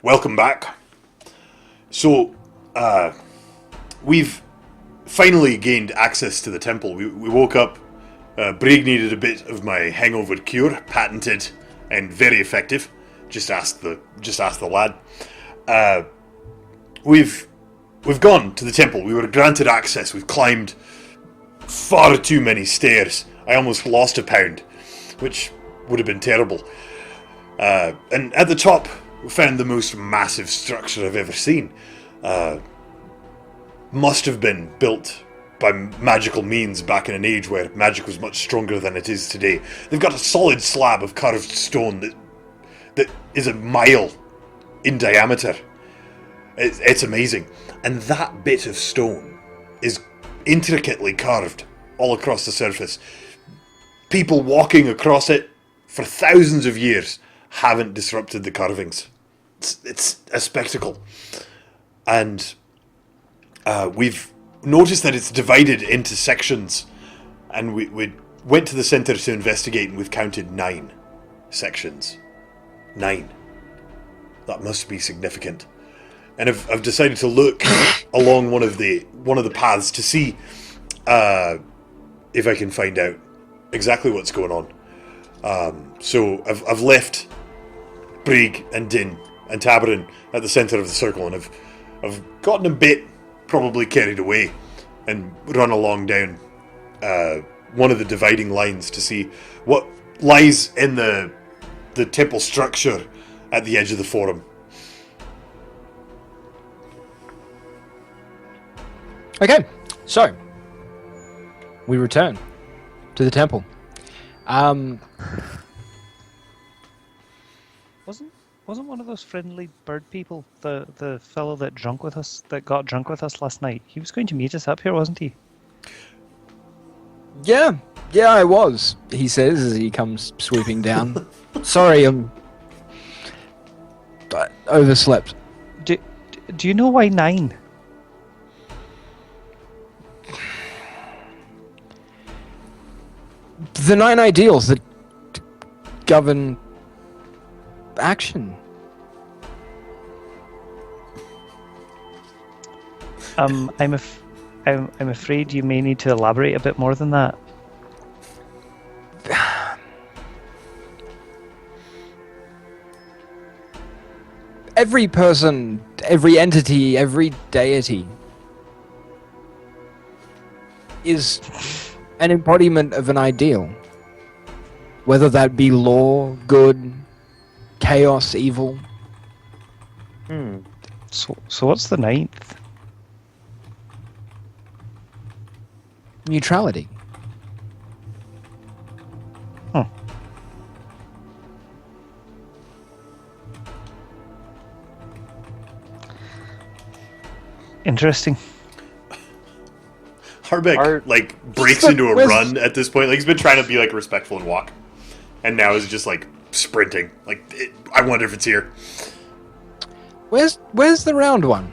Welcome back. So, we've finally gained access to the temple. We woke up. Brig needed a bit of my hangover cure, patented and very effective. Just ask the lad. We've gone to the temple. We were granted access. We've climbed far too many stairs. I almost lost a pound, which would have been terrible. And at the top, we found the most massive structure I've ever seen. Must have been built by magical means back in an age where magic was much stronger than it is today. They've got a solid slab of carved stone that is a mile in diameter. It's amazing. And that bit of stone is intricately carved all across the surface. People walking across it for thousands of years haven't disrupted the carvings. It's a spectacle. And we've noticed that it's divided into sections. And we went to the center to investigate, and we've counted 9 sections. 9. That must be significant. And I've decided to look along one of the paths to see if I can find out exactly what's going on. So I've left Brig and Din and Tabarin at the centre of the circle, and I've gotten a bit probably carried away and run along down one of the dividing lines to see what lies in the temple structure at the edge of the forum. Okay, so we return to the temple. Wasn't one of those friendly bird people the fellow that got drunk with us last night? He was going to meet us up here, wasn't he? Yeah, I was, he says as he comes swooping down. Sorry, I overslept. Do you know why 9? The 9 ideals that govern action. I'm afraid you may need to elaborate a bit more than that. Every person, every entity, every deity is an embodiment of an ideal. Whether that be law, good, chaos, evil. So what's the 9th? Neutrality. Interesting. Harbeck, breaks into a run at this point. He's been trying to be, respectful and walk. And now is just, sprinting. I wonder if it's here. Where's the round one?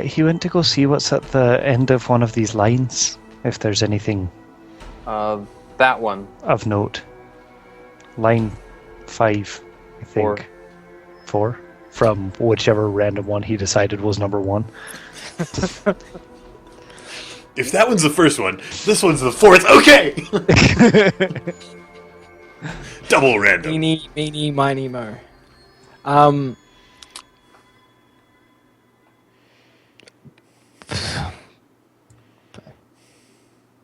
He went to go see what's at the end of one of these lines, if there's anything that one. of note. Line 5, I think. 4? From whichever random one he decided was number 1. If that one's the first one, this one's the 4th. Okay! Double random. Meeny, meeny, miny, mo.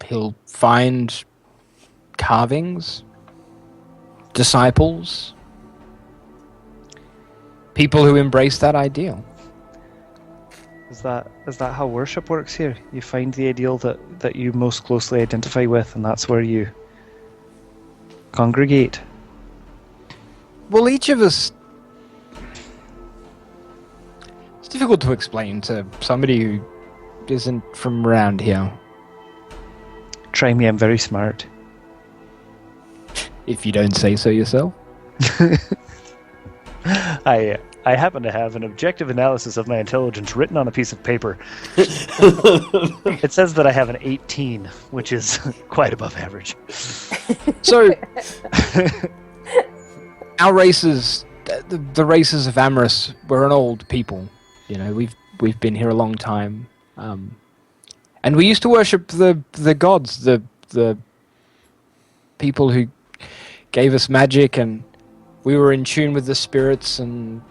He'll find carvings, disciples, people who embrace that ideal. Is that how worship works here? You find the ideal that you most closely identify with, and that's where you congregate? Well, each of us... It's difficult to explain to somebody who isn't from around here. Try me, I'm very smart. If you don't say so yourself. I happen to have an objective analysis of my intelligence written on a piece of paper. It says that I have an 18, which is quite above average. So, our races the races of Amorous were an old people. You know, we've been here a long time, and we used to worship the gods, the people who gave us magic, and we were in tune with the spirits, and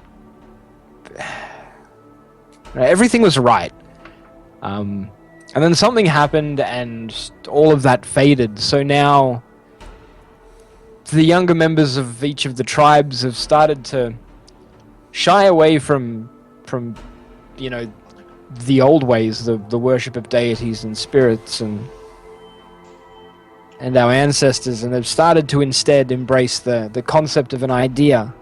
everything was right. And then something happened, and all of that faded. So now, the younger members of each of the tribes have started to shy away from you know, the old ways, the worship of deities and spirits and our ancestors, and have started to instead embrace the concept of an idea.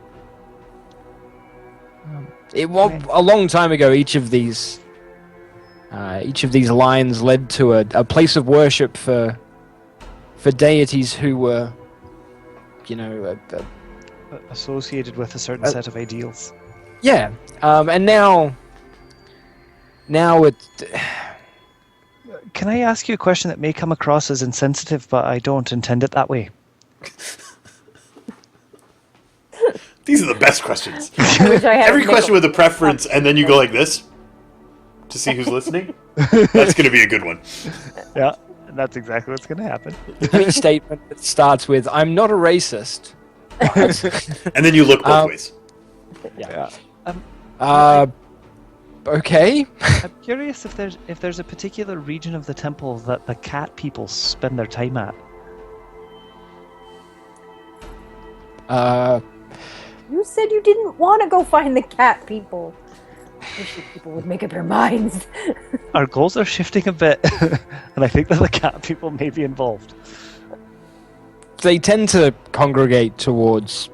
A long time ago, each of these lines led to a place of worship for deities who were, you know, associated with a certain set of ideals. Yeah, and now it. Can I ask you a question that may come across as insensitive, but I don't intend it that way? These are the best questions. I wish I had Every a question nickel. with a preference, and then you go like this to see who's listening. That's going to be a good one. Yeah, and that's exactly what's going to happen. Any statement that starts with "I'm not a racist." And then you look both ways. Yeah. Yeah. Okay. I'm curious if there's a particular region of the temple that the cat people spend their time at. You said you didn't want to go find the cat people. I wish you people would make up your minds. Our goals are shifting a bit, and I think that the cat people may be involved. They tend to congregate towards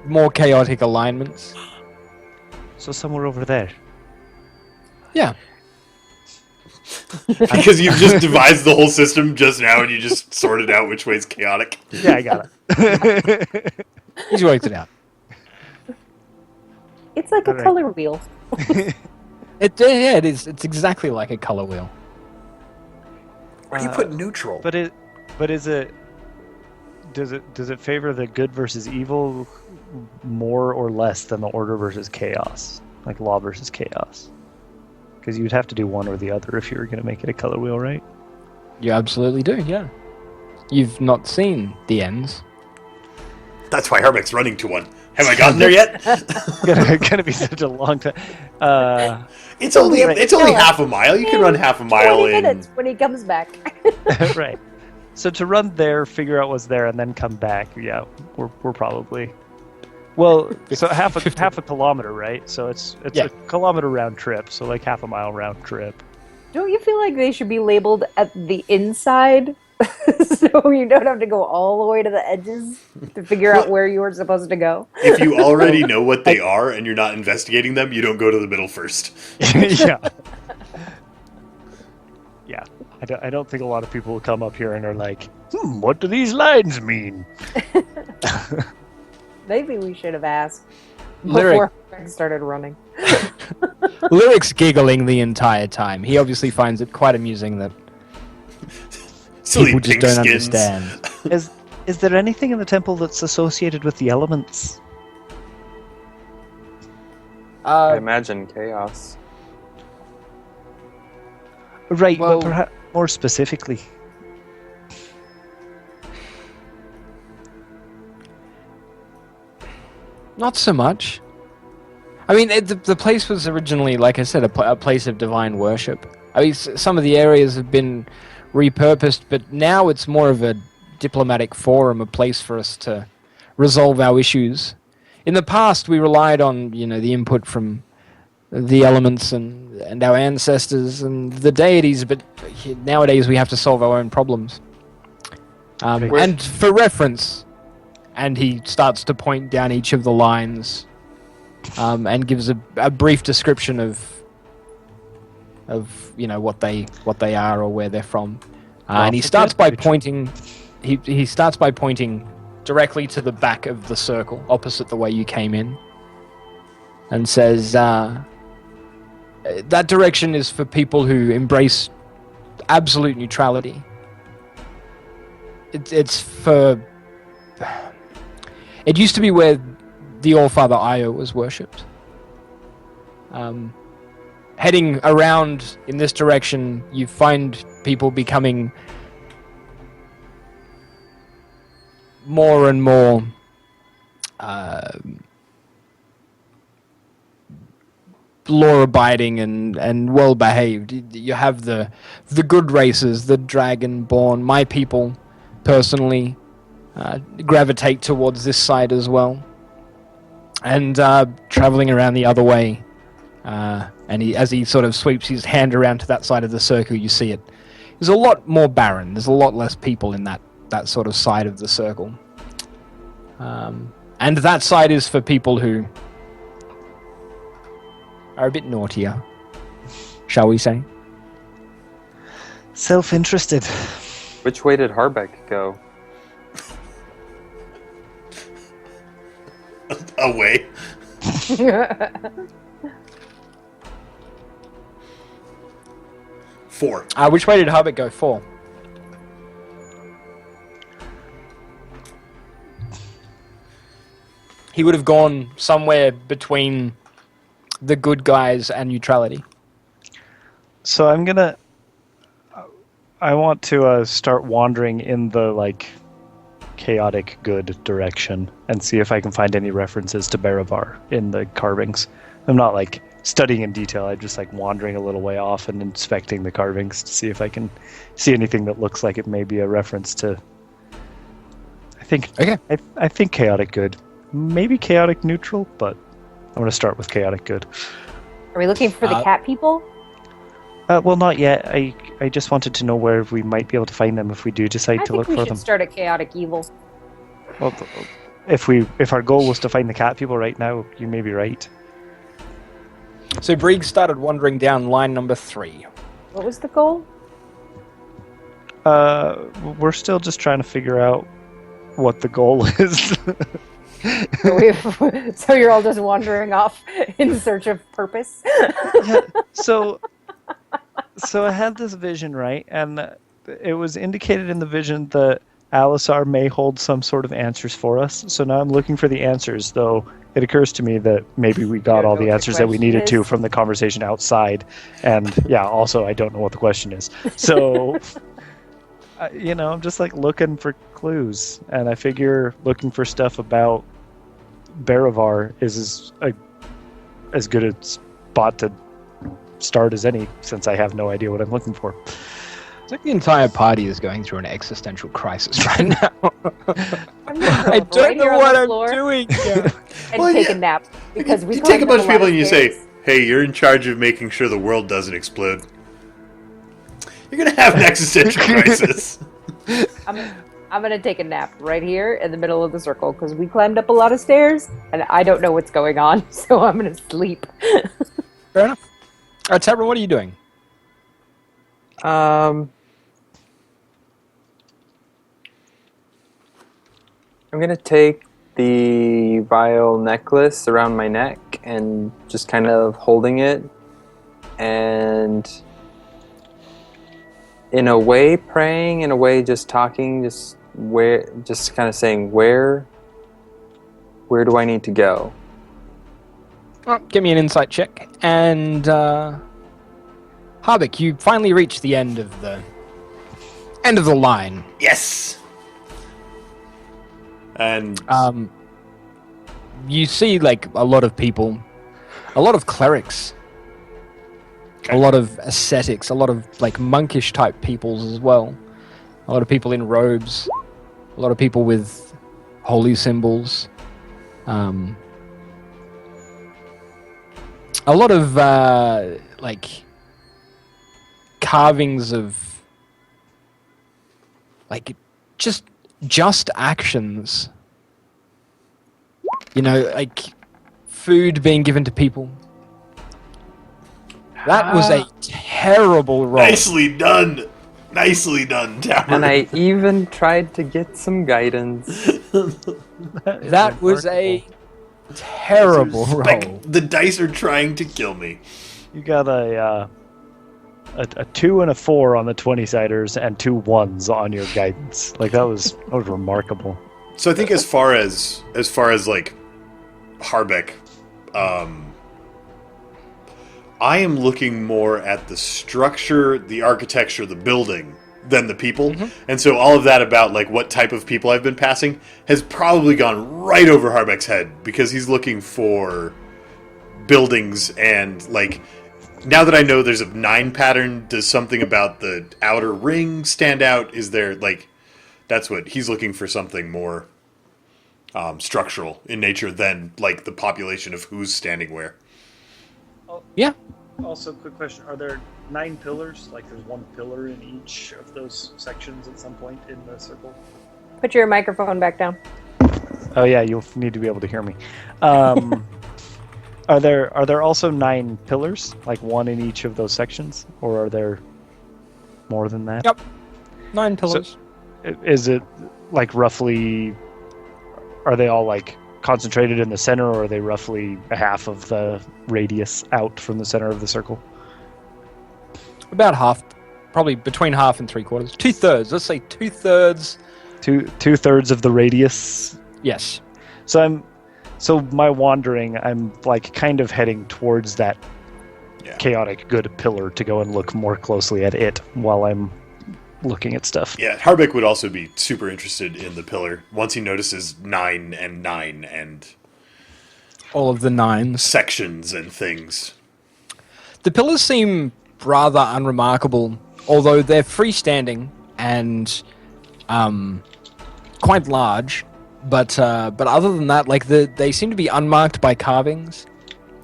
more chaotic alignments. So somewhere over there. Yeah. Because you've just devised the whole system just now, and you just sorted out which way's chaotic. Yeah, I got it. He's worked it out. It's like a Alright. color wheel. It is. It's exactly like a color wheel. Where do you put neutral? But is it? Does it favor the good versus evil more or less than the order versus chaos, like law versus chaos? Because you'd have to do one or the other if you were going to make it a color wheel, right? You absolutely do. Yeah. You've not seen the ends. That's why Hermic's running to one. Have I gotten there yet? gonna be such a long time. It's only half a mile. You can run half a mile 20 in. minutes when he comes back. Right. So to run there, figure out what's there, and then come back. Yeah, we're probably. Well, so half a kilometer, right? So it's Yeah. a kilometer round trip. So like half a mile round trip. Don't you feel like they should be labeled at the inside? So you don't have to go all the way to the edges to figure out where you were supposed to go? If you already know what they are and you're not investigating them, you don't go to the middle first. Yeah. Yeah. I don't think a lot of people will come up here and are like, what do these lines mean? Maybe we should have asked Lyric. before Greg started running. Lyric's giggling the entire time. He obviously finds it quite amusing that Silly people just pink don't skins. understand. Is there anything in the temple that's associated with the elements? I imagine chaos. Right, Well- but perhaps more specifically. Not so much. I mean, the place was originally, like I said, a place of divine worship. I mean, some of the areas have been repurposed, but now it's more of a diplomatic forum, a place for us to resolve our issues. In the past, we relied on, the input from the elements and our ancestors and the deities, but nowadays we have to solve our own problems. And for reference, and he starts to point down each of the lines, and gives a brief description of what they are or where they're from. And he starts by pointing. He starts by pointing directly to the back of the circle, opposite the way you came in, and says, "That direction is for people who embrace absolute neutrality. It's for It used to be where the All-Father Io was worshipped. Heading around in this direction, you find people becoming more and more law-abiding and well-behaved. You have the good races, the Dragonborn. My people, personally, gravitate towards this side as well. And traveling around the other way, and as he sort of sweeps his hand around to that side of the circle, you see it. There's a lot more barren. There's a lot less people in that sort of side of the circle. And that side is for people who are a bit naughtier, shall we say. Self-interested. Which way did Harbeck go? Away. 4. Which way did Harbeck go? 4. He would have gone somewhere between the good guys and neutrality. So I want to start wandering in the chaotic good direction and see if I can find any references to Baravar in the carvings. I'm not studying in detail. I'm just wandering a little way off and inspecting the carvings to see if I can see anything that looks like it may be a reference to. I think chaotic good, maybe chaotic neutral, but I'm going to start with chaotic good. Are we looking for the cat people? Well, not yet. I just wanted to know where we might be able to find them if we do decide to look for them. I think we should start at chaotic evil. Well, if our goal was to find the cat people right now, you may be right. So Brieg started wandering down line number 3. What was the goal? We're still just trying to figure out what the goal is. So you're all just wandering off in search of purpose? Yeah, so I had this vision, right? And it was indicated in the vision that Alisar may hold some sort of answers for us. So now I'm looking for the answers, though it occurs to me that maybe we got all the answers that we needed to from the conversation outside. And yeah, also I don't know what the question is. So, I'm just looking for clues. And I figure looking for stuff about Baravar is as good a spot to start as any, since I have no idea what I'm looking for. It's like the entire party is going through an existential crisis right now. I don't know what I'm doing. Yeah. And take a nap. Because you take a bunch of people and you say, hey, you're in charge of making sure the world doesn't explode. You're going to have an existential crisis. I'm going to take a nap right here in the middle of the circle because we climbed up a lot of stairs and I don't know what's going on, so I'm going to sleep. Fair enough. Tabra, what are you doing? I'm gonna take the vial necklace around my neck and just kind of holding it, and in a way praying, in a way just talking, just kind of saying, where do I need to go? Oh, give me an insight check. And Harbeck, you finally reach the end of the line. Yes. And you see a lot of people, a lot of clerics, a lot of ascetics, a lot of monkish type peoples as well. A lot of people in robes, a lot of people with holy symbols. A lot of carvings of just actions. Food being given to people. That was a terrible roll. Nicely done, Tapper. And I even tried to get some guidance. That was a terrible roll. The dice are trying to kill me. You got a 2 and a 4 on the 20-siders and 2 1s on your guidance. That was remarkable. So I think as far as like Harbeck, I am looking more at the structure, the architecture, the building than the people. And so all of that about like what type of people I've been passing has probably gone right over Harbeck's head, because he's looking for buildings and like, now that I know there's a 9 pattern, does something about the outer ring stand out? Is there like, that's what he's looking for, something more structural in nature than like the population of who's standing where. Yeah. Also, quick question: are there 9 pillars? Like, there's 1 pillar in each of those sections at some point in the circle? Put your microphone back down. Oh yeah, you'll need to be able to hear me. Are there also 9 pillars, like 1 in each of those sections, or are there more than that? Yep. 9 pillars. So, is it like roughly? Are they all like concentrated in the center, or are they roughly a half of the radius out from the center of the circle? About half, probably between half and 3/4. 2/3. Let's say 2/3. 2/3 of the radius. Yes. So my wandering, I'm like kind of heading towards that chaotic good pillar to go and look more closely at it while I'm looking at stuff. Yeah, Harbeck would also be super interested in the pillar once he notices 9 and 9 and all of the 9s. Sections and things. The pillars seem rather unremarkable, although they're freestanding and quite large. But other than that, like they seem to be unmarked by carvings,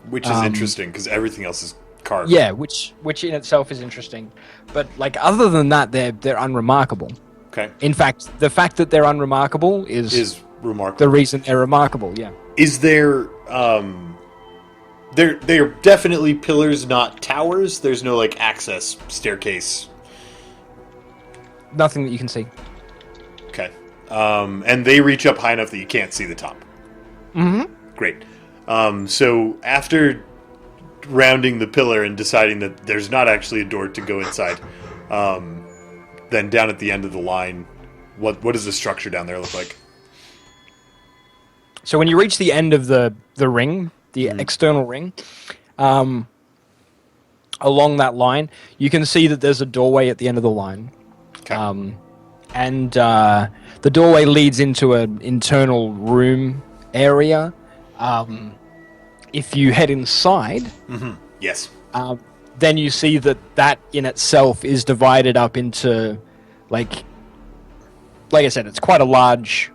which is interesting because everything else is carved. Yeah, which in itself is interesting. But like other than that, they're unremarkable. Okay. In fact, the fact that they're unremarkable is remarkable. The reason they're remarkable. Yeah. Is there they're definitely pillars, not towers? There's no like access staircase. Nothing that you can see. Okay. And they reach up high enough that you can't see the top. Mm-hmm. Great. So after rounding the pillar and deciding that there's not actually a door to go inside, then down at the end of the line, what does the structure down there look like? So when you reach the end of the ring, the external ring, along that line, you can see that there's a doorway at the end of the line. Okay. And the doorway leads into an internal room area. If you head inside, yes, then you see that in itself is divided up into, like I said, it's quite a large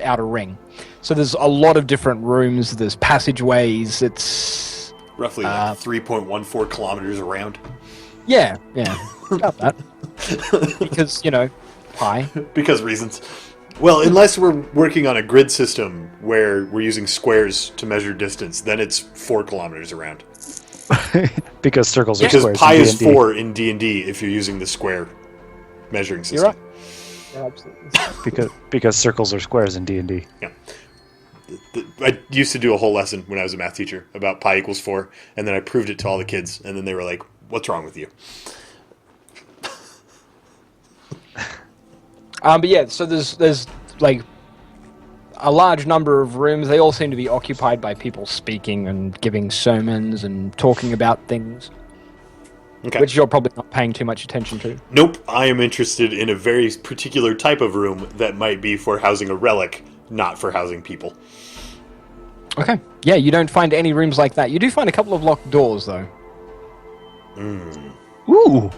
outer ring. So there's a lot of different rooms. There's passageways. It's roughly like 3.14 kilometers around. Yeah, about that. Because pi. Because reasons. Well, unless we're working on a grid system where we're using squares to measure distance, then it's 4 kilometers around. Because circles are squares. Because pi is D&D. 4 in D&D if you're using the square measuring system. You're right. Absolutely. because circles are squares in D&D. Yeah. I used to do a whole lesson when I was a math teacher about pi equals 4, and then I proved it to all the kids, and then they were like, "What's wrong with you?" But yeah, so there's like a large number of rooms. They all seem to be occupied by people speaking and giving sermons and talking about things. Okay. Which you're probably not paying too much attention to. Nope, I am interested in a very particular type of room that might be for housing a relic, not for housing people. Okay. Yeah, you don't find any rooms like that. You do find a couple of locked doors, though. Ooh.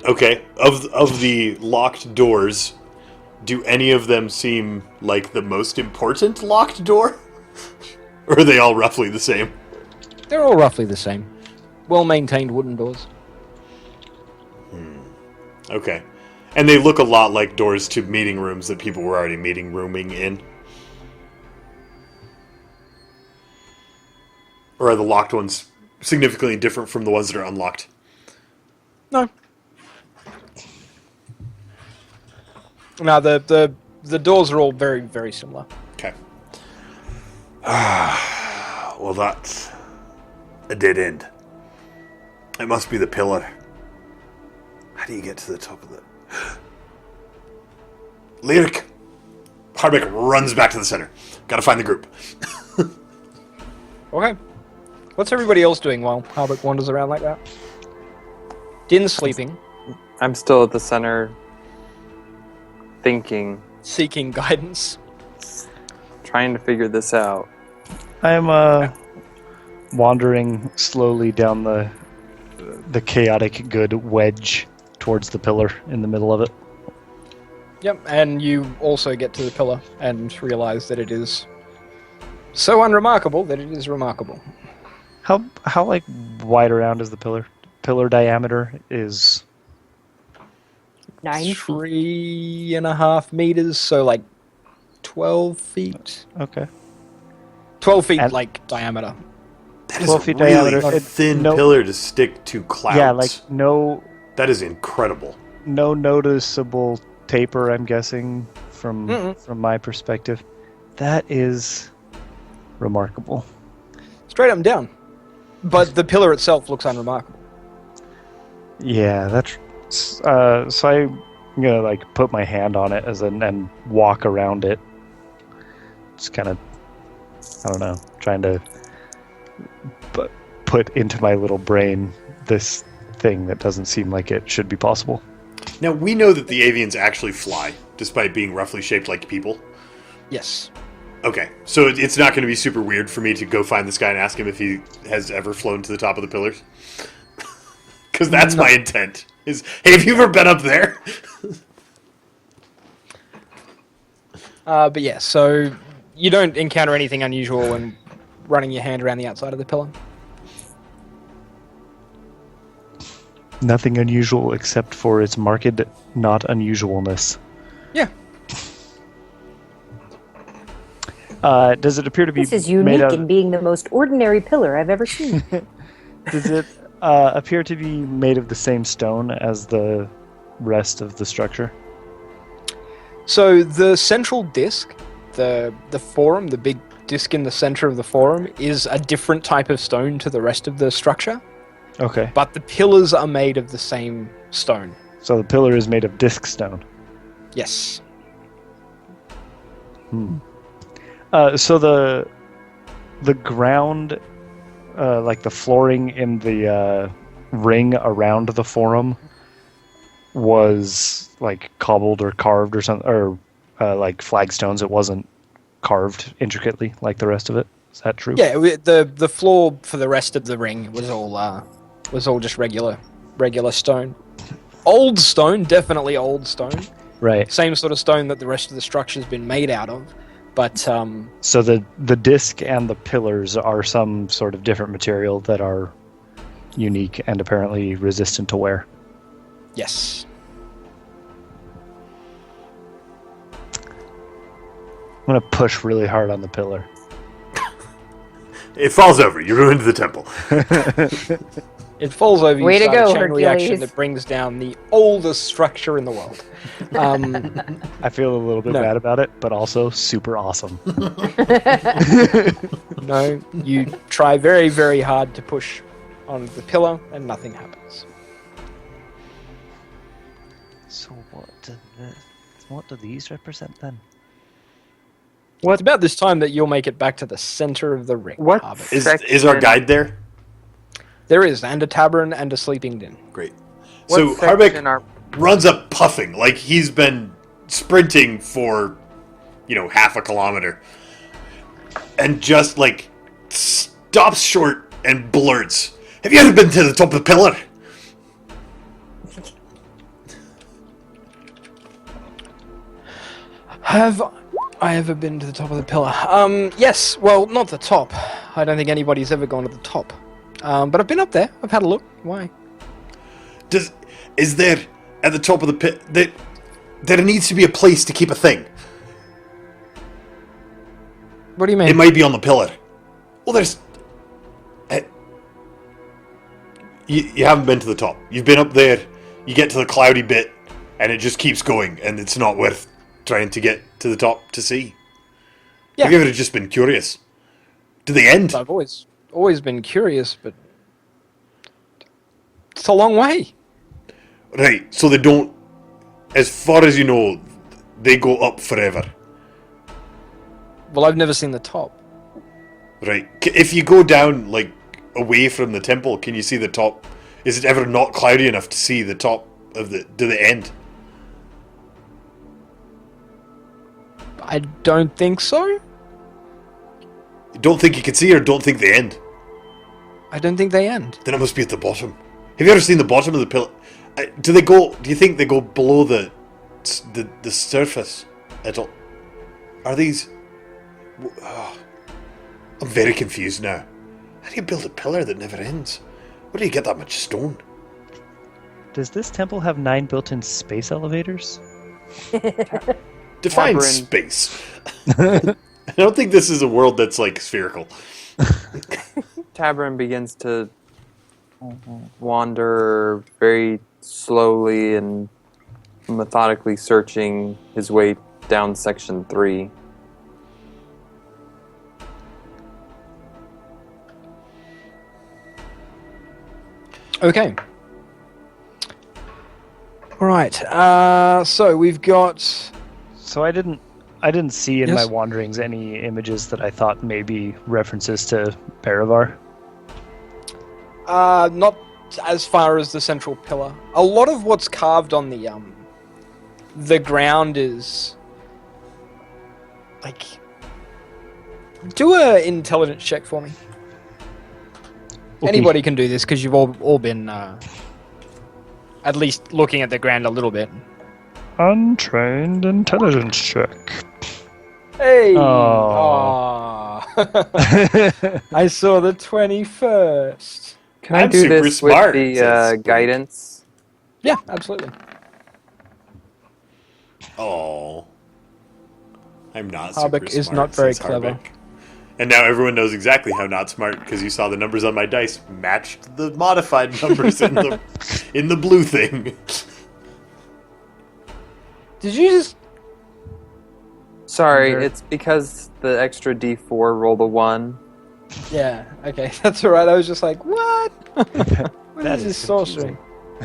Okay, of the locked doors, do any of them seem like the most important locked door? Or are they all roughly the same? They're all roughly the same. Well-maintained wooden doors. Okay. And they look a lot like doors to meeting rooms that people were already rooming in? Or are the locked ones significantly different from the ones that are unlocked? No. No, the doors are all very, very similar. Okay. Well, that's a dead end. It must be the pillar. How do you get to the top of it? Lyric, Harbeck runs back to the center. Gotta find the group. Okay. What's everybody else doing while Harbeck wanders around like that? Din's sleeping, I'm still at the center, thinking, seeking guidance. trying to figure this out. I'm wandering slowly down the chaotic good wedge towards the pillar in the middle of it. Yep, and you also get to the pillar and realize that it is so unremarkable that it is remarkable. How like wide around is the pillar? Pillar diameter is 9 feet. 3.5 meters, so like 12 feet. okay. 12 feet, And- like, diameter. That is 12 a feet really diameter. thin No- pillar to stick to clouds. Yeah, like no That is incredible. noticeable taper. I'm guessing Mm-mm. from my perspective. That is remarkable. Straight up and down. But the pillar itself looks unremarkable. Yeah, that's so I'm gonna like put my hand on it and walk around it. Just kind of, I don't know, trying to put into my little brain this thing that doesn't seem like it should be possible. Now, we know that the avians actually fly, despite being roughly shaped like people. Yes. Okay, so it's not going to be super weird for me to go find this guy and ask him if he has ever flown to the top of the pillars. Because that's my intent. Is, hey, have you ever been up there? But yeah, so you don't encounter anything unusual when running your hand around the outside of the pillar. Nothing unusual except for its marked not unusualness. Yeah. Does it appear to be This is made unique out? in being the most ordinary pillar I've ever seen. Does it appear to be made of the same stone as the rest of the structure? So the central disc, the forum, the big disc in the center of the forum, is a different type of stone to the rest of the structure, Okay, but the pillars are made of the same stone. so the pillar is made of disc stone. Yes. So the ground, like the flooring in the ring around the forum, was like cobbled or carved or something, or like flagstones. It wasn't carved intricately like the rest of it. Is that true? Yeah, the floor for the rest of the ring was all just regular stone. Old stone, definitely old stone. Right. Same sort of stone that the rest of the structure's been made out of. But So the disc and the pillars are some sort of different material that are unique and apparently resistant to wear. yes. I'm gonna push really hard on the pillar. It falls over. You ruined the temple. It falls over. Way You to start go, a chain reaction Hercules. that brings down the oldest structure in the world. I feel a little bit No. bad about it, but also super awesome. No, you try very, very hard to push on the pillar, and nothing happens. So what do these represent then? It's about this time that you'll make it back to the center of the ring. What Harbeck. Is section- our guide there? There is, and a tavern and a sleeping den. Great. What So section Harbeck are runs up puffing like he's been sprinting for, half a kilometer. And just, stops short and blurts, "Have you ever been to the top of the pillar?" Have I ever been to the top of the pillar? Yes. Well, not the top. I don't think anybody's ever gone to the top. But I've been up there. I've had a look. Why? Is there, at the top of the pit, there needs to be a place to keep a thing. What do you mean? It might be on the pillar. Well, there's... You haven't been to the top. You've been up there, you get to the cloudy bit, and it just keeps going, and it's not worth trying to get to the top to see. Yeah. Have you ever just been curious? Do they end? I've always been curious, but it's a long way. Right, so they don't... As far as you know, they go up forever. Well, I've never seen the top. Right. If you go down, like, away from the temple, can you see the top? Is it ever not cloudy enough to see the top of the end? I don't think so. You don't think you can see or don't think they end? I don't think they end. Then it must be at the bottom. Have you ever seen the bottom of the pillar? Do you think they go below the surface at all? Are these... Oh, I'm very confused now. How do you build a pillar that never ends? Where do you get that much stone? Does this temple have 9 built-in space elevators? Define Labyrinth. space. I don't think this is a world that's, like, spherical. Tabron begins to wander very slowly and methodically searching his way down section 3. Okay. All right. So we've got. So I didn't see in Yes? my wanderings any images that I thought may be references to Baravar. Not as far as the central pillar. A lot of what's carved on the ground is like. Do a intelligence check for me. Okay. Anybody can do this because you've all been at least looking at the ground a little bit. Untrained intelligence check. Hey! Oh. Aw. I saw the 21st. Can I I'm do super this smart, with the says Spike. guidance? Yeah, absolutely. Oh, I'm not super Harbeck is smart, not very says clever. Harbeck. And now everyone knows exactly how not smart because you saw the numbers on my dice matched the modified numbers in the blue thing. Did you just... Sorry, There- it's because the extra D4 rolled a 1. Yeah, okay, that's alright. I was just like, what? What That is is this sorcery?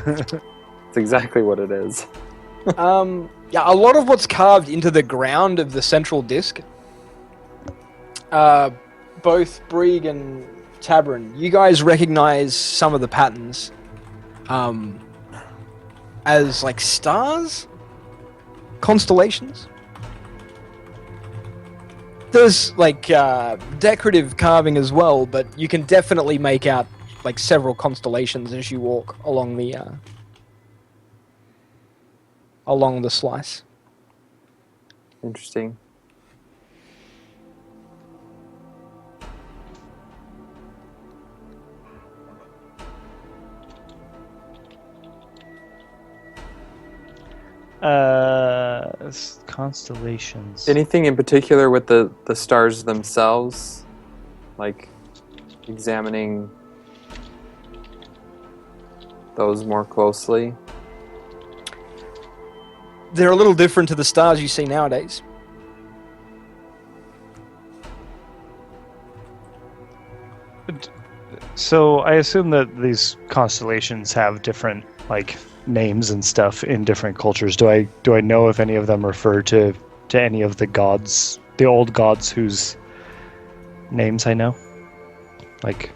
It's exactly what it is. Yeah, a lot of what's carved into the ground of the central disc, both Brieg and Tabron, you guys recognize some of the patterns as like stars, constellations. There's like decorative carving as well, but you can definitely make out like several constellations as you walk along the slice. Interesting. Constellations. Anything in particular with the stars themselves? Like examining those more closely? They're a little different to the stars you see nowadays. So I assume that these constellations have different like names and stuff in different cultures. Do I know if any of them refer to any of the gods, the old gods whose names I know? Like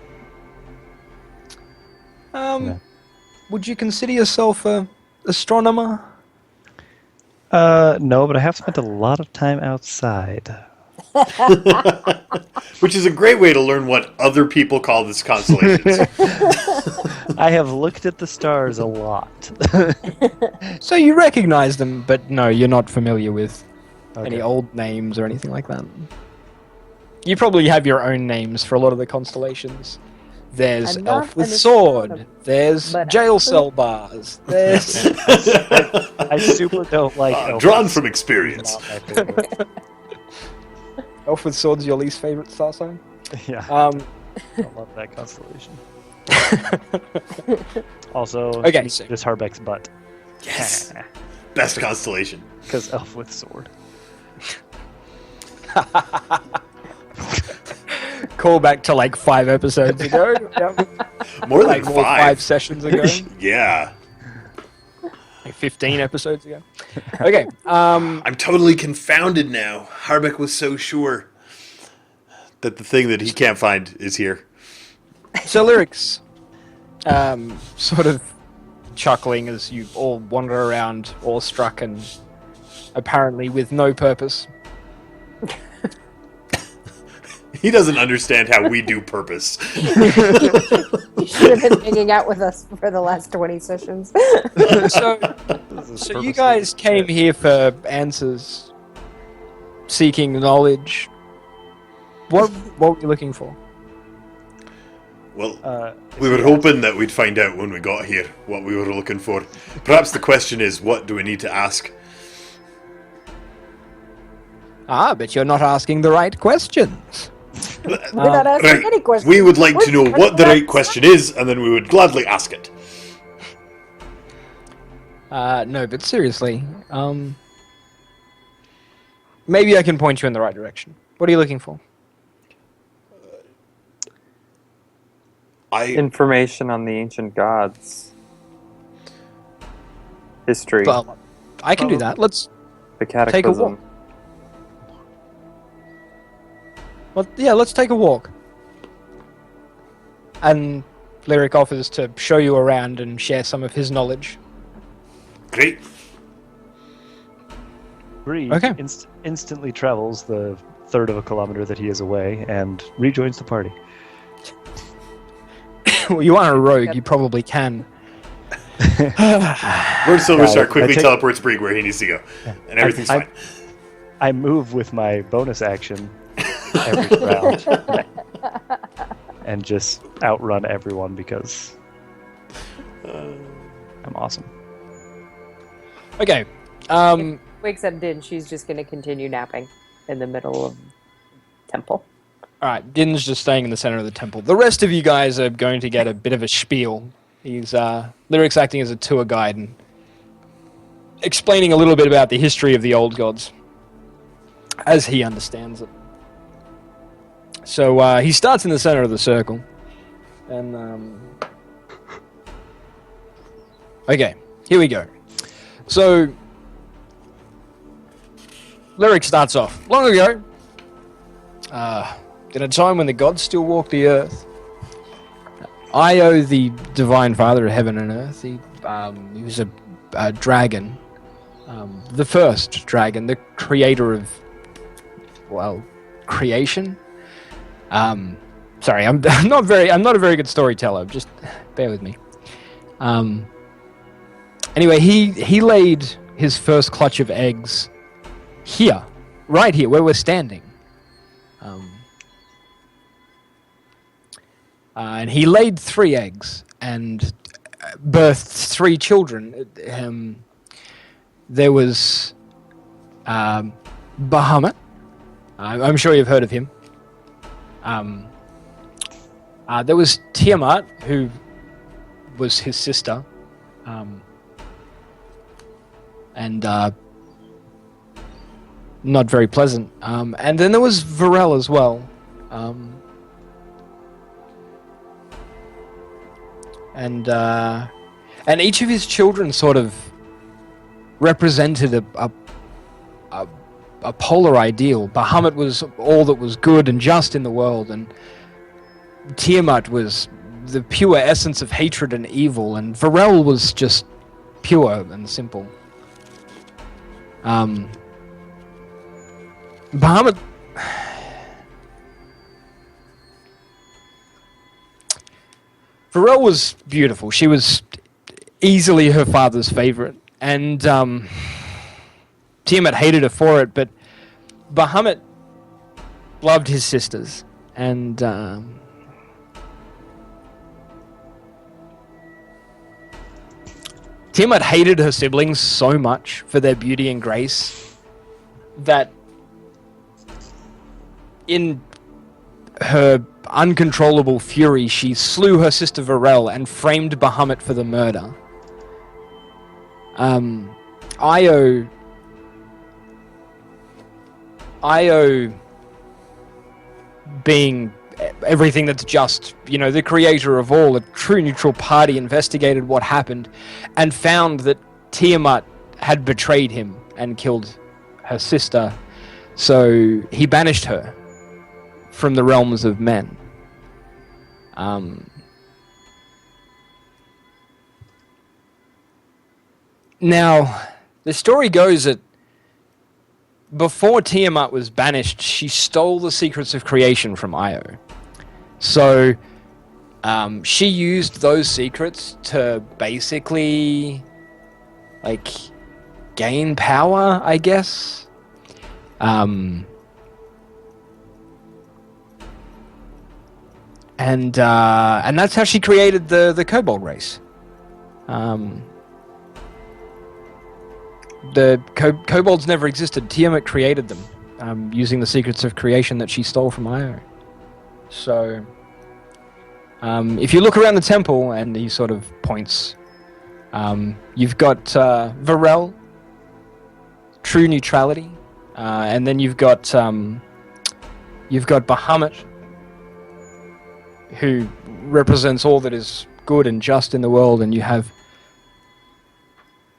No. Would you consider yourself a astronomer? no, but I have spent a lot of time outside. Which is a great way to learn what other people call this constellations. I have looked at the stars a lot. So you recognize them, but no, you're not familiar with any Okay. old names or anything like that. You probably have your own names for a lot of the constellations. There's I'm not Elf with an Sword. astronomer, There's but jail I- cell bars. There's I super don't like elves. drawn from experience. Not my favorite. Elf with Sword's your least favorite star sign. Yeah, I love that constellation. Also, Okay, so- this Harbeck's butt. Yes. Best constellation. Because elf with sword. Call back to like 5 episodes ago. Yep. More than Like more 5 sessions ago. Yeah. Like 15 episodes ago. Okay. I'm totally confounded now. Harbeck was so sure. that the thing that he can't find is here. So Lyrics, sort of chuckling as you all wander around, awestruck and apparently with no purpose. He doesn't understand how we do purpose. You should have been hanging out with us for the last 20 sessions. So you guys came here for answers, seeking knowledge. What were you looking for? Well, we were hoping that we'd find out when we got here what we were looking for. Perhaps the question is, what do we need to ask? But you're not asking the right questions. We're not asking any questions. We would like to know what the right question is, and then we would gladly ask it. No, but seriously, maybe I can point you in the right direction. What are you looking for? Information on the ancient gods. History. Well, I can do that. Let's The take a cataclysm. walk. Let's take a walk. And Lyric offers to show you around and share some of his knowledge. Great. Bree Okay. instantly travels the third of a kilometer that he is away and rejoins the party. Well, you are a rogue, you probably can. Lord Silverstar I quickly take- teleports Brig where he needs to go, and everything's I- fine. I move with my bonus action every round and just outrun everyone because I'm awesome. Okay. Wakes up Din, she's just going to continue napping in the middle of temple. Alright, Din's just staying in the center of the temple. The rest of you guys are going to get a bit of a spiel. He's, Lyric's acting as a tour guide and explaining a little bit about the history of the old gods, as he understands it. So, he starts in the center of the circle, and, okay, here we go. So, Lyric starts off. Long ago, in a time when the gods still walked the earth, Io, the divine father of heaven and earth, he was a dragon, the first dragon, the creator of, well, creation. Sorry, I'm not a very good storyteller. Just bear with me. Anyway, he laid his first clutch of eggs here, right here, where we're standing. And he laid 3 eggs and birthed 3 children. There was Bahamut. I'm sure you've heard of him. There was Tiamat, who was his sister. And not very pleasant. And then there was Varel as well. And each of his children sort of represented a polar ideal. Bahamut was all that was good and just in the world, and Tiamat was the pure essence of hatred and evil, and Varel was just pure and simple. Bahamut... Varel was beautiful. She was easily her father's favorite, and Tiamat hated her for it, but Bahamut loved his sisters, and Tiamat hated her siblings so much for their beauty and grace that in her uncontrollable fury, she slew her sister Varel and framed Bahamut for the murder. Io, being everything that's just, the creator of all, a true neutral party, investigated what happened and found that Tiamat had betrayed him and killed her sister. So he banished her from the realms of men. Now, the story goes that before Tiamat was banished, she stole the secrets of creation from Io. So, she used those secrets to basically, like, gain power, I guess. And that's how she created the kobold race. The kobolds never existed. Tiamat created them, using the secrets of creation that she stole from Io. So, if you look around the temple, and he sort of points, you've got Varel, true neutrality, and then you've got Bahamut, who represents all that is good and just in the world, and you have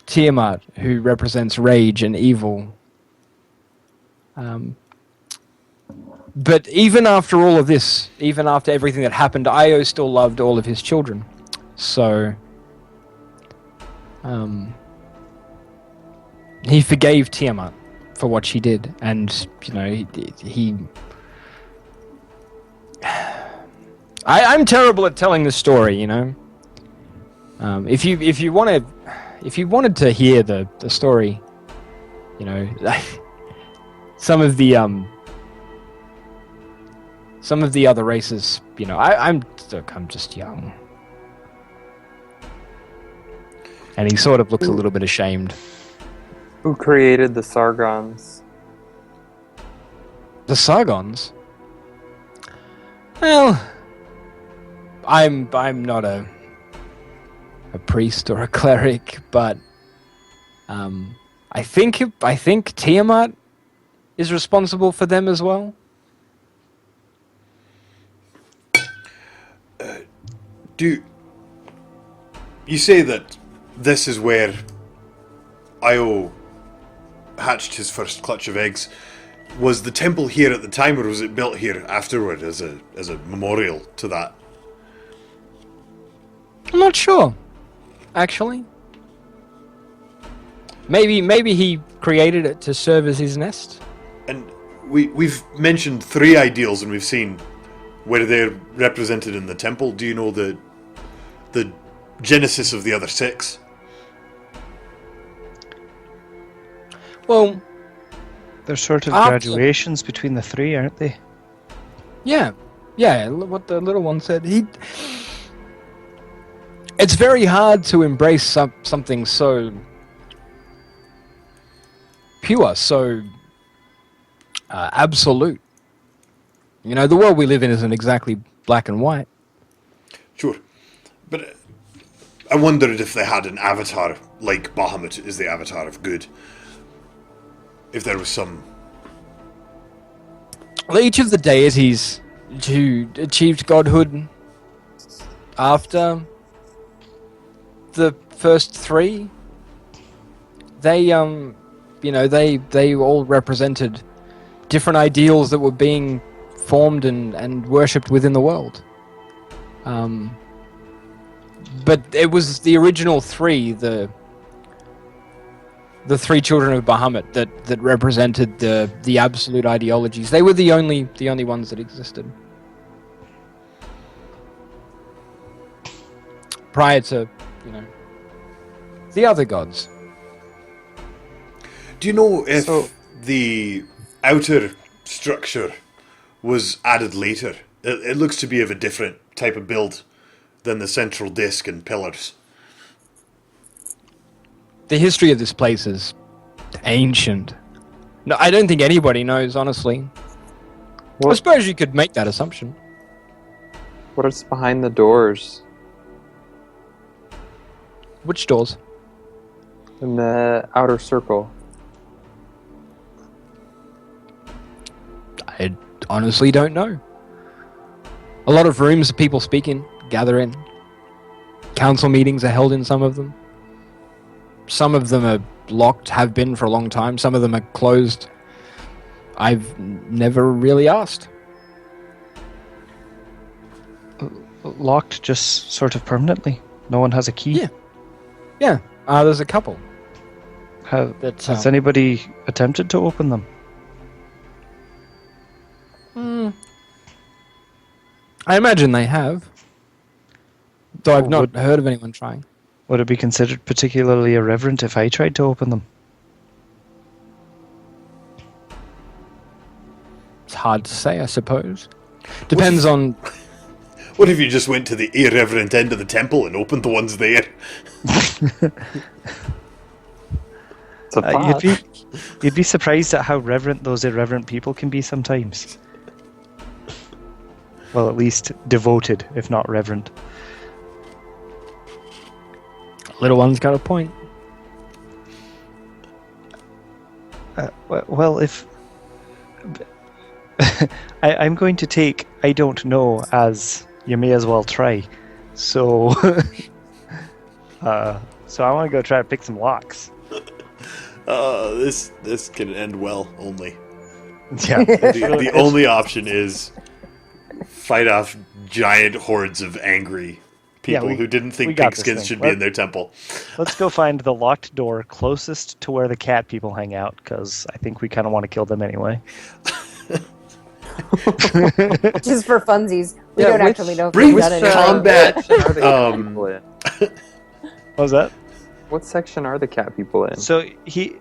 Tiamat, who represents rage and evil. But even after all of this, even after everything that happened, Io still loved all of his children. So, he forgave Tiamat for what she did, and he I'm terrible at telling the story, If you wanted to hear the story, some of the other races, I'm just young. And he sort of looks a little bit ashamed. Who created the Sargons? The Sargons? Well, I'm not a priest or a cleric, but I think Tiamat is responsible for them as well. Do you say that this is where Io hatched his first clutch of eggs? Was the temple here at the time, or was it built here afterward as a memorial to that? I'm not sure, actually. Maybe he created it to serve as his nest. And we've mentioned 3 ideals, and we've seen where they're represented in the temple. Do you know the genesis of the other 6? Well, There's sort of After- graduations between the 3, aren't they? yeah. What the little one said. It's very hard to embrace something so pure, so absolute. The world we live in isn't exactly black and white. Sure. But I wondered if they had an avatar, like Bahamut is the avatar of good. If there was some... Well, each of the deities who achieved godhood after the first 3, they all represented different ideals that were being formed and worshipped within the world. But it was the original 3, the 3 children of Bahamut that represented the absolute ideologies. They were the only ones that existed prior to the other gods. Do you know if the outer structure was added later? It looks to be of a different type of build than the central disc and pillars. The history of this place is ancient. No, I don't think anybody knows, honestly. I suppose you could make that assumption. What is behind the doors? Which doors? In the outer circle. I honestly don't know. A lot of rooms people speak in, gather in. Council meetings are held in some of them. Some of them are locked, have been for a long time. Some of them are closed. I've never really asked. locked just sort of permanently? No one has a key? Yeah. There's a couple. Has anybody attempted to open them? I imagine they have. Though I've not Would- heard of anyone trying. Would it be considered particularly irreverent if I tried to open them? It's hard to say, I suppose. Depends on... What if you just went to the irreverent end of the temple and opened the ones there? It's a thought. You'd be surprised at how reverent those irreverent people can be sometimes. Well, at least devoted, if not reverent. Little one's got a point. Well, if... I'm going to take I don't know as you may as well try. So... so I want to go try to pick some locks. This can end well, only. Yeah. The only option is fight off giant hordes of angry people who didn't think we got this pigskins thing. should be in their temple. Let's go find the locked door closest to where the cat people hang out, because I think we kind of want to kill them anyway. Just for funsies. We Yeah, don't which- actually know if bring we've done which it. combat, What section are the cat um, people in? What was that? What section are the cat people in? So he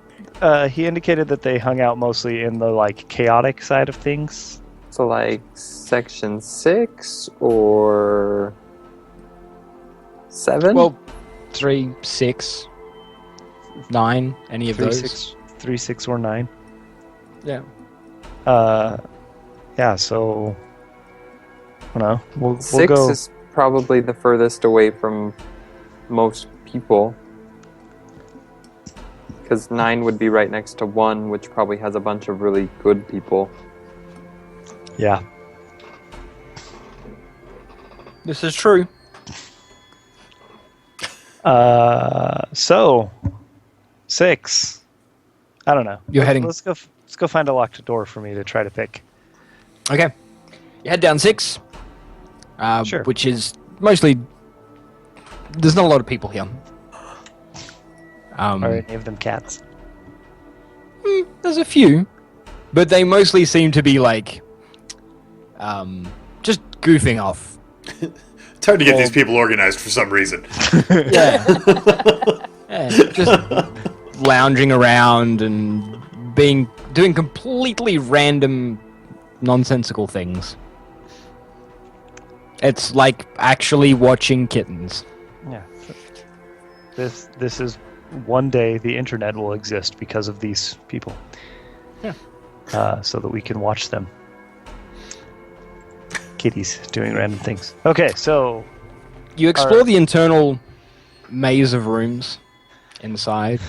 indicated that they hung out mostly in the like chaotic side of things. So like section 6 or 7? Well, 3, 6, 9, any of 3, those. 6, 3, 6, or 9. Yeah. Yeah. So I don't know. We'll 6 go. is probably the furthest away from most people. Because 9 would be right next to 1, which probably has a bunch of really good people. Yeah. This is true. So 6. I don't know. You're heading- Let's go find a locked door for me to try to pick. Okay. You head down 6. Sure. Which is mostly... There's not a lot of people here. Are any of them cats? There's a few. But they mostly seem to be like... just goofing off. It's hard to get these people organized for some reason. Yeah. Yeah, just lounging around and doing completely random, nonsensical things. It's like actually watching kittens. Yeah. This is one day the internet will exist because of these people. Yeah. So that we can watch them. Kitties doing random things. Okay, so You explore the internal maze of rooms inside,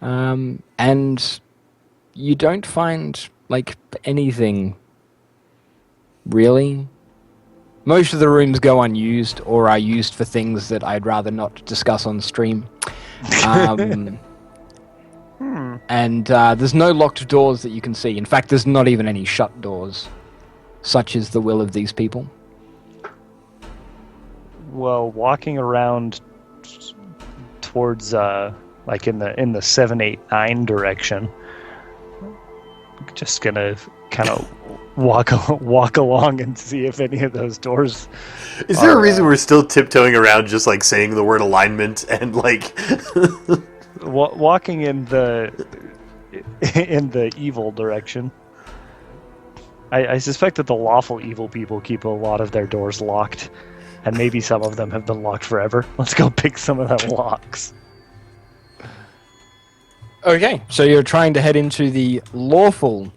and you don't find like anything really. Most of the rooms go unused or are used for things that I'd rather not discuss on stream. And there's no locked doors that you can see. In fact, there's not even any shut doors. Such is the will of these people. well, walking around towards like in the 7, 8, 9 direction. Just gonna kind of walk along and see if any of those doors. Is there a reason we're still tiptoeing around just like saying the word alignment and like Walking in the evil direction. I suspect that the lawful evil people keep a lot of their doors locked, and maybe some of them have been locked forever. Let's go pick some of them locks. Okay, so you're trying to head into the lawful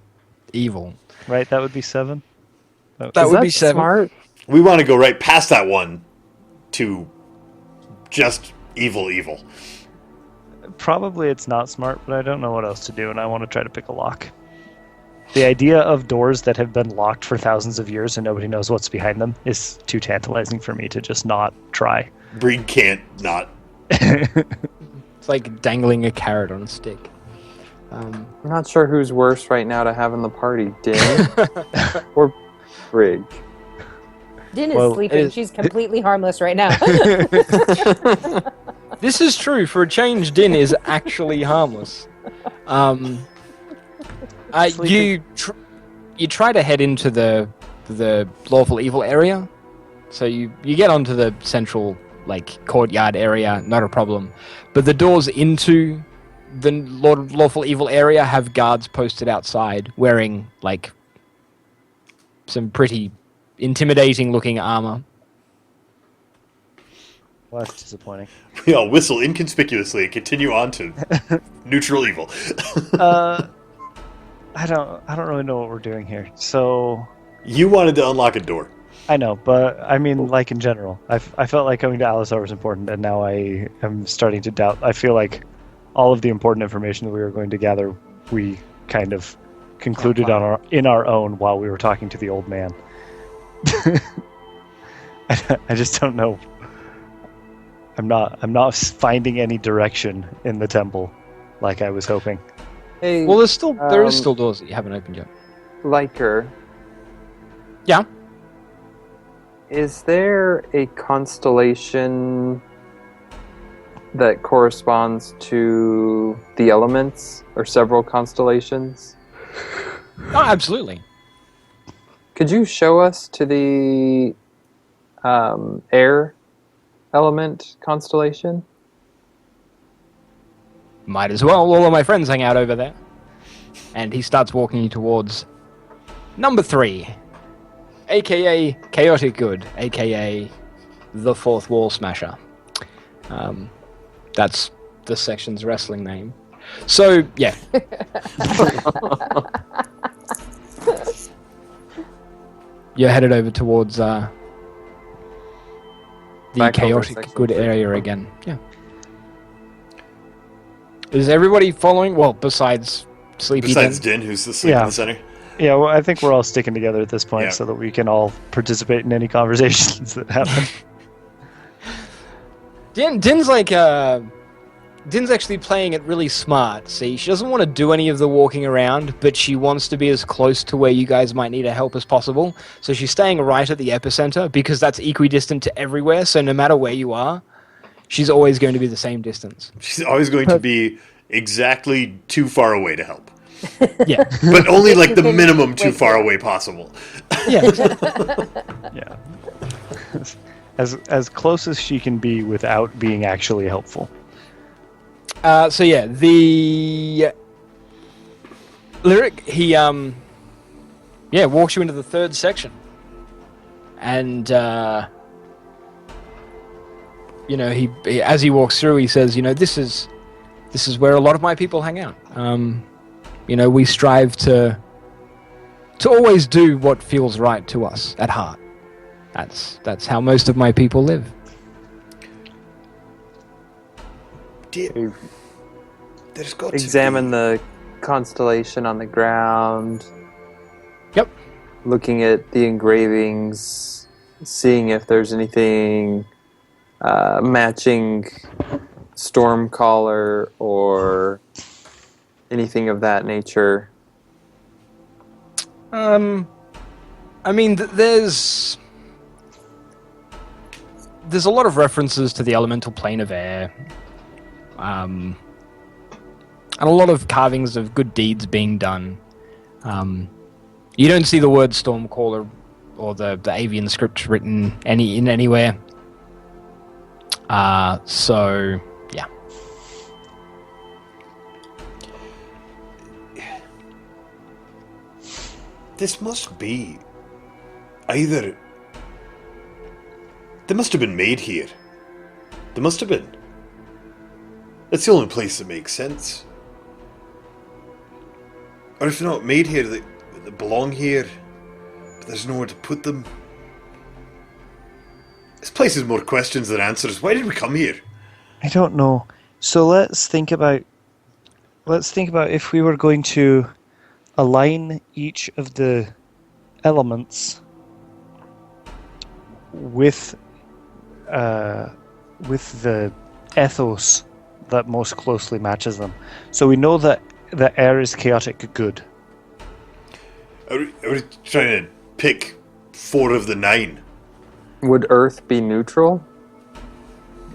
evil. Right, that would be 7. That Is would that be 7. smart? we want to go right past that one to just evil. Probably it's not smart, but I don't know what else to do, and I want to try to pick a lock. The idea of doors that have been locked for thousands of years and nobody knows what's behind them is too tantalizing for me to just not try. Breed can't not. It's like dangling a carrot on a stick. I'm not sure who's worse right now to have in the party, Din or Brig. Din is Well, sleeping. She's completely harmless right now. This is true. For a change, Din is actually harmless. Sleeping. You try to head into the lawful evil area, so you get onto the central courtyard area, not a problem. But the doors into the lawful evil area have guards posted outside wearing some pretty intimidating looking armor. Well, that's disappointing. We all whistle inconspicuously and continue on to neutral evil. I don't really know what we're doing here. So You wanted to unlock a door. I know, but I mean, in general, I felt like coming to Alisar was important, and now I am starting to doubt. I feel like all of the important information that we were going to gather, we kind of concluded in our own while we were talking to the old man. I just don't know. I'm not finding any direction in the temple like I was hoping. Hey, Well, there is still doors that you haven't opened yet. Liker, Yeah. is there a constellation that corresponds to the elements, or several constellations? Oh, absolutely. Could you show us to the air element constellation? Might as well. All of my friends hang out over there. And he starts walking you towards number 3, aka Chaotic Good, aka the Fourth Wall Smasher. That's the section's wrestling name. So, yeah. You're headed over towards the Back over Chaotic section Good 3. area again. Yeah. Is everybody following? Well, besides Sleepy Besides Den. Din, who's asleep Yeah. in the center. Yeah, well, I think we're all sticking together at this point Yeah. so that we can all participate in any conversations that happen. Din's actually playing it really smart. See, she doesn't want to do any of the walking around, but she wants to be as close to where you guys might need her help as possible. So she's staying right at the epicenter because that's equidistant to everywhere. So no matter where you are, she's always going to be the same distance. She's always going to be exactly too far away to help. Yeah, But only You the can minimum wait too far for it. away possible. yeah. Yeah. As close as she can be without being actually helpful. So yeah, the lyric he walks you into the third section, and he as he walks through, he says, this is where a lot of my people hang out. We strive to always do what feels right to us at heart. That's how most of my people live. There's got Examine to the constellation on the ground. Yep. Looking at the engravings, seeing if there's anything matching Stormcaller or anything of that nature. I mean, there's a lot of references to the elemental plane of air, and a lot of carvings of good deeds being done. You don't see the word Stormcaller or the avian script written anywhere. So yeah. This must be either. They must have been made here. They must have been. That's the only place that makes sense. Or if they're not made here, they belong here, but there's nowhere to put them. This place has more questions than answers. Why did we come here? I don't know. So let's think about if we were going to align each of the elements with the ethos that most closely matches them. So we know that the air is chaotic good. Are we trying to pick 4 of the 9? Would Earth be neutral?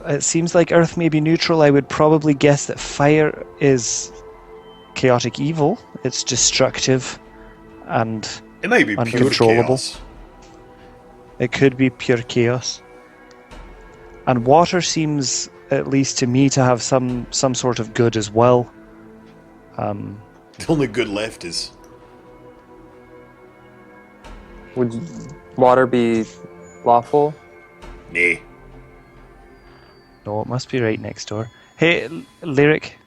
It seems like Earth may be neutral. I would probably guess that fire is chaotic evil. It's destructive and It might be pure uncontrollable. chaos. It could be pure chaos. And water seems, at least to me, to have some sort of good as well. The only good left is... Would water be lawful? Nay. No, it must be right next door. Hey, Lyric.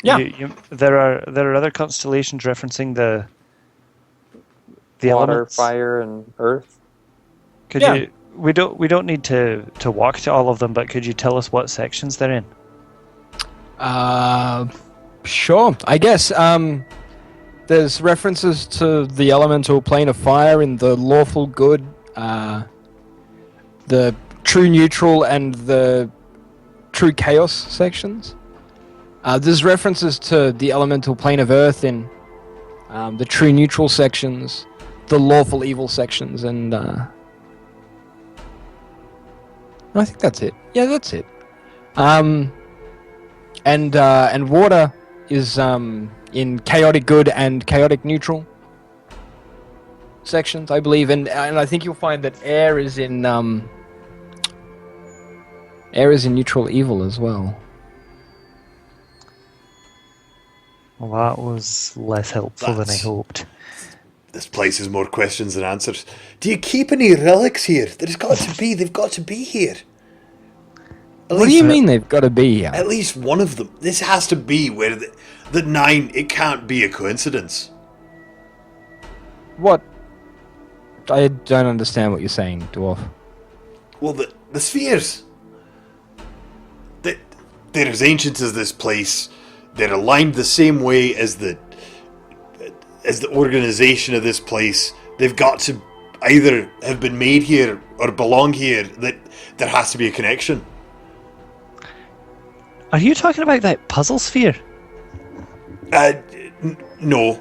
Yeah. There are other constellations referencing the Water, elements. fire, and earth? Could Yeah. you? We don't need to walk to all of them, but could you tell us what sections they're in? Sure. I guess there's references to the elemental plane of fire in the lawful good, the true neutral, and the true chaos sections. There's references to the elemental plane of earth in the true neutral sections, the lawful evil sections, and I think that's it. Yeah, that's it. And water is in chaotic good and chaotic neutral sections, I believe, and I think you'll find that air is in neutral evil as well. Well, that was less helpful than I That's- hoped. This place has more questions than answers. Do you keep any relics here? There's got to be. They've got to be here. What do you mean they've got to be here? At least one of them. This has to be where the 9... It can't be a coincidence. What? I don't understand what you're saying, Dwarf. Well, the spheres. They're as ancient as this place. They're aligned the same way as the organization of this place. They've got to either have been made here or belong here. That there has to be a connection. Are you talking about that puzzle sphere? No.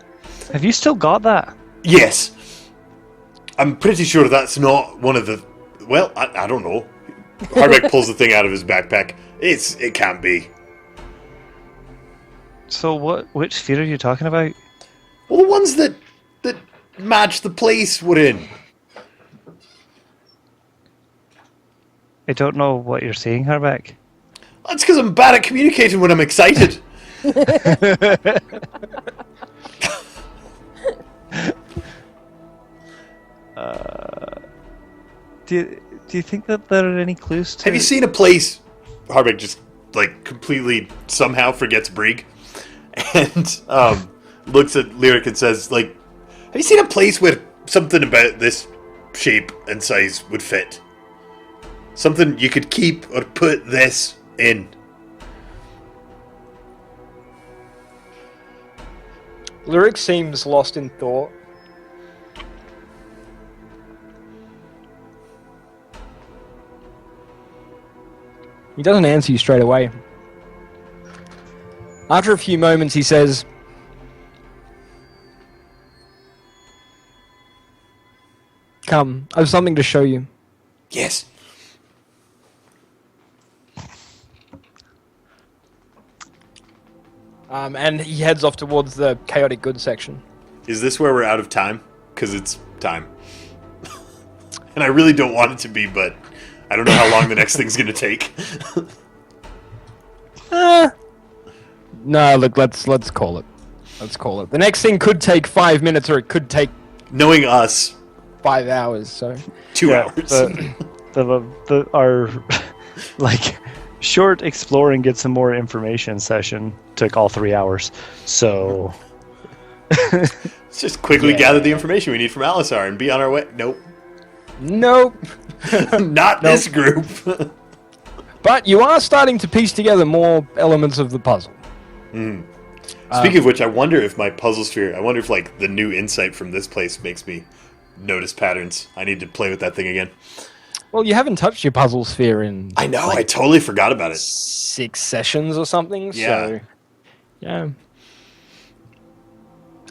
Have you still got that? Yes. I'm pretty sure that's not one of the... Well, I don't know. Harbeck pulls the thing out of his backpack. It can't be. So which sphere are you talking about? Well, the ones that match the place we're in. I don't know what you're saying, Harbeck. That's because I'm bad at communicating when I'm excited. Do you think that there are any clues to... Have you seen a place... Harbeck just, completely somehow forgets Brig. And, looks at Lyric and says, have you seen a place where something about this shape and size would fit? Something you could keep or put this in. Lyric seems lost in thought. He doesn't answer you straight away. After a few moments, he says, "Come, I have something to show you." Yes. And he heads off towards the chaotic good section. Is this where we're out of time? Because it's time. And I really don't want it to be, but I don't know how long the next thing's going to take. No, look, let's call it. Let's call it. The next thing could take 5 minutes, or it could take Knowing us, 5 hours. So 2 hours. Our short explore and get some more information session took all 3 hours. So Let's just quickly gather the information we need from Alisar and be on our way. Nope. nope. Not this group. But you are starting to piece together more elements of the puzzle. Speaking of which, I wonder if my puzzle sphere, the new insight from this place makes me notice patterns. I need to play with that thing again. Well, you haven't touched your puzzle sphere in I know, I totally forgot about it. 6 sessions or something. Yeah. So, yeah.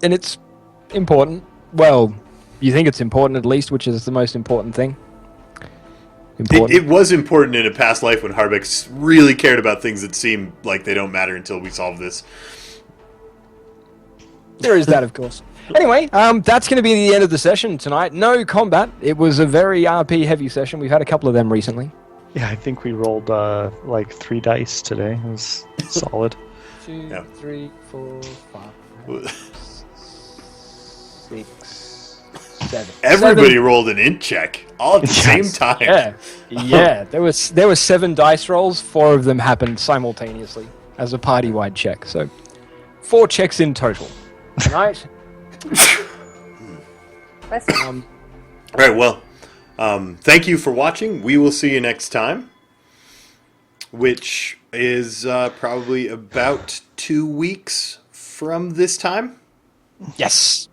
And it's important. Well, you think it's important at least, which is the most important thing. important. It was important in a past life when Harbeck really cared about things that seem like they don't matter until we solve this. There is that, of course. Anyway, that's going to be the end of the session tonight. No combat. It was a very RP heavy session. We've had a couple of them recently. Yeah, I think we rolled like 3 dice today. It was solid. 2, Yeah. 3, 4, 5, 6, 7. Everybody rolled an int check all at the same Yes. time. Yeah. There were 7 dice rolls. 4 of them happened simultaneously as a party-wide check. So 4 checks in total. Right. All right, well, thank you for watching. We will see you next time, which is probably about 2 weeks from this time. Yes.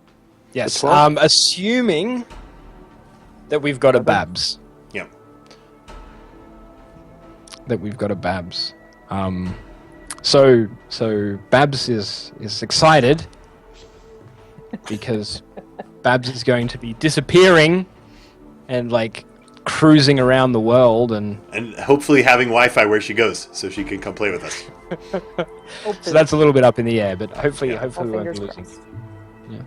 Yes. The 12th? Assuming that we've got a Babs. Yeah. That we've got a Babs. So Babs is excited because Babs is going to be disappearing and like cruising around the world and hopefully having Wi-Fi where she goes so she can come play with us. so that's a little bit up in the air, but hopefully All we won't be fingers losing. crossed. Yeah.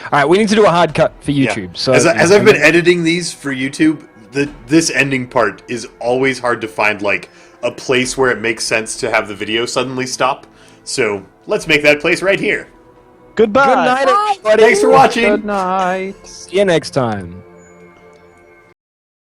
All right, we need to do a hard cut for YouTube. Yeah. So as I've been editing these for YouTube, this ending part is always hard to find like a place where it makes sense to have the video suddenly stop. So let's make that place right here. Goodbye. Good night, Bye. everybody. Thanks for watching. Good night. See you next time.